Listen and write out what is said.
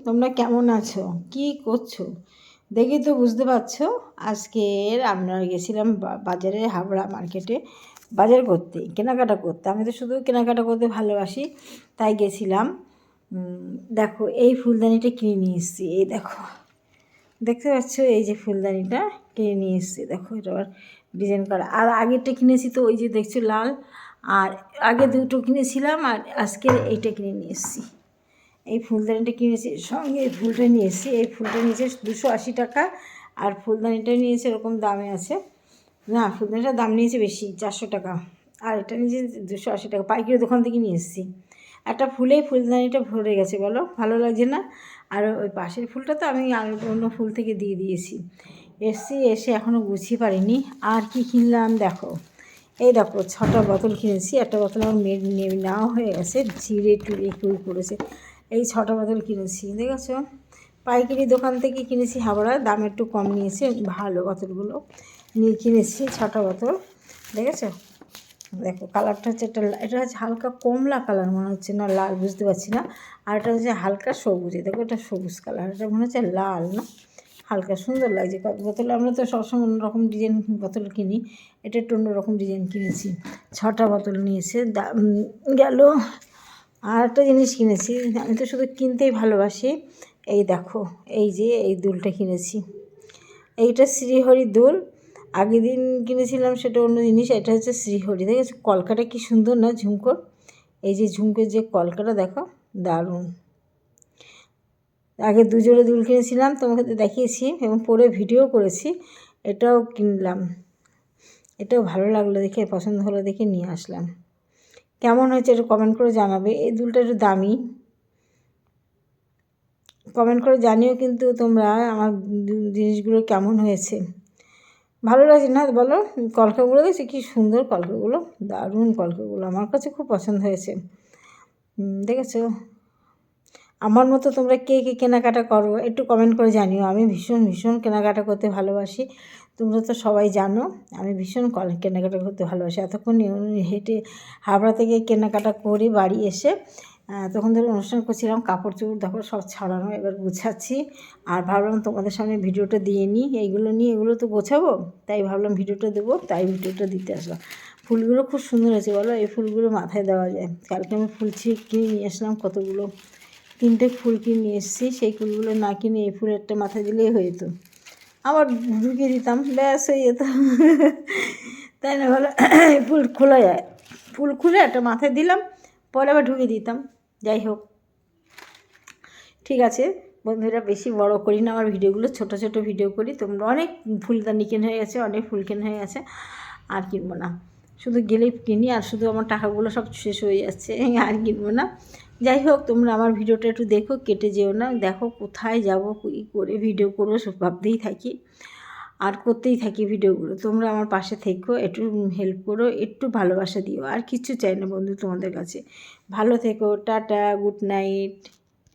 তোমরা কেমন আছো, কি করছো? দেখি তো বুঝতে পারছো। আজকের আমরা গেছিলাম বাজারে, হাবড়া মার্কেটে বাজার করতে, কেনাকাটা করতে। আমি তো শুধু কেনাকাটা করতে ভালোবাসি, তাই গেছিলাম। দেখো এই ফুলদানিটা কিনে নিয়ে এসেছি। এই দেখো, দেখতে পাচ্ছ, এই যে ফুলদানিটা কিনে নিয়ে এসেছি। দেখো এটা আবার ডিজাইন করা। আর আগেরটা কিনেছি তো ওই যে দেখছো লাল, আর আগে দুটো কিনেছিলাম, আর আজকের এইটা কিনে নিয়ে এসেছি। এই ফুলদানিটা কিনেছি, সঙ্গে এই ফুলটা নিয়ে এসেছি। এই ফুলটা নিয়েছে 280 টাকা, আর ফুলদানিটা নিয়েছে এরকম দামে আছে না, ফুলদানিটার দাম নিয়েছে বেশি, 400 টাকা। আর এটা নিয়েছে 280 টাকা, পাইকারি দোকান থেকে নিয়ে এসেছি। একটা ফুলেই ফুলদানিটা ভরে গেছে, বলো ভালো লাগছে না? আর ওই পাশের ফুলটা তো আমি আর অন্য ফুল থেকে দিয়ে দিয়েছি। এসে এখনও গুছিয়ে পারিনি। আর কি কিনলাম দেখো, এই দেখো 6টা বোতল কিনেছি। একটা বোতল আমার মেয়ের নেওয়া হয়ে গেছে, ছিঁড়ে টুড়ে কুড়ি পড়েছে। এই 6টা বোতল কিনেছি, দেখেছো? পাইকারি দোকান থেকে কিনেছি, হাবড়া, দাম একটু কম নিয়েছে, ভালো বোতলগুলো নিয়ে কিনেছি। 6টা বোতল, দেখেছো? দেখো কালারটা হচ্ছে এটা হচ্ছে হালকা কমলা কালার মনে হচ্ছে, না লাল বুঝতে পারছি না। আর এটা হচ্ছে হালকা সবুজ, দেখো এটা সবুজ কালার, এটা মনে হচ্ছে লাল না, হালকা সুন্দর লাগছে বোতল। আমরা তো সবসময় অন্যরকম ডিজাইন বোতল কিনি, এটা একটু অন্যরকম ডিজাইন কিনেছি। 6টা বোতল নিয়েছে, গেল। আর একটা জিনিস কিনেছি, আমি তো শুধু কিনতেই ভালোবাসি। এই দেখো, এই যে এই দুলটা কিনেছি, এইটা শ্রীহরি দুল। আগের দিন কিনেছিলাম সেটা অন্য জিনিস, এটা হচ্ছে শ্রীহরি। দেখেছো কলকাটা কি সুন্দর না, ঝুমকোর। এই যে ঝুমকোর যে কলকাটা দেখো, দারুণ। আগে 2 জোড়া দুল কিনেছিলাম, তোমাকে দেখিয়েছি এবং পরে ভিডিও করেছি। এটাও কিনলাম, এটাও ভালো লাগলো দেখে, পছন্দ হলো দেখে নিয়ে আসলাম। কেমন হয়েছে একটু কমেন্ট করে জানাবে। এই দুলটা একটু দামি, কমেন্ট করে জানিও কিন্তু তোমরা আমার জিনিসগুলো কেমন হয়েছে, ভালো লাগছে না বলো? কলকাগুলো দেখছি কী সুন্দর, কলকাগুলো দারুণ, কলকাগুলো আমার কাছে খুব পছন্দ হয়েছে। দেখেছো? আমার মতো তোমরা কে কে কেনাকাটা করো একটু কমেন্ট করে জানিও। আমি ভীষণ ভীষণ কেনাকাটা করতে ভালোবাসি, তোমরা তো সবাই জানো। আমি ভীষণ কেনাকাটা করতে ভালোবাসি। এতক্ষণ হেঁটে হাবড়া থেকে কেনাকাটা করে বাড়ি এসে তখন ধরে অনুষ্ঠান করছিলাম, কাপড় চোপড় দেখো সব ছাড়ানো, এবার গুছাচ্ছি। আর ভাবলাম তোমাদের সামনে ভিডিওটা দিয়ে নিই, এইগুলো নিয়ে এগুলো তো গোছাবো, তাই ভাবলাম ভিডিওটা দেবো, তাই ভিডিওটা দিতে আসলাম। ফুলগুলো খুব সুন্দর হয়েছে বলো, এই ফুলগুলো মাথায় দেওয়া যায়। কালকে আমি ফুল কিনে নিয়ে আসলাম কতগুলো, 3টে ফুল কিনে নিয়ে এসেছি। সেই ফুলগুলো না কিনে এই ফুলেরটা মাথায় দিলেই হয়ে যেত, আবার ঢুকিয়ে দিতাম, ব্যাস হয়ে যেত। তাই না বলো? ফুল খোলা যায়, ফুল খুলে একটা মাথায় দিলাম, পরে আবার ঢুকিয়ে দিতাম। যাই হোক, ঠিক আছে বন্ধুরা, বেশি বড় করি না আমার ভিডিওগুলো, ছোট ছোট ভিডিও করি। তোমরা অনেক ফুলদানি কেনা হয়ে গেছে, অনেক ফুল কেনা হয়ে গেছে, আর কিনবো না। শুধু গেলেই কিনি, আর শুধু আমার টাকাগুলো সব শেষ হয়ে যাচ্ছে, আর কিনবো না। যাই হোক, তোমরা আমার ভিডিওটা একটু দেখো, কেটে যেও না। দেখো কোথায় যাবো, কী করে ভিডিও করবো সব ভাবতেই থাকি, আর করতেই থাকি ভিডিওগুলো। তোমরা আমার পাশে থেকো, একটু হেল্প করো, একটু ভালোবাসা দিও, আর কিচ্ছু চাই না বন্ধু তোমাদের কাছে। ভালো থেকো, টাটা, গুড নাইট।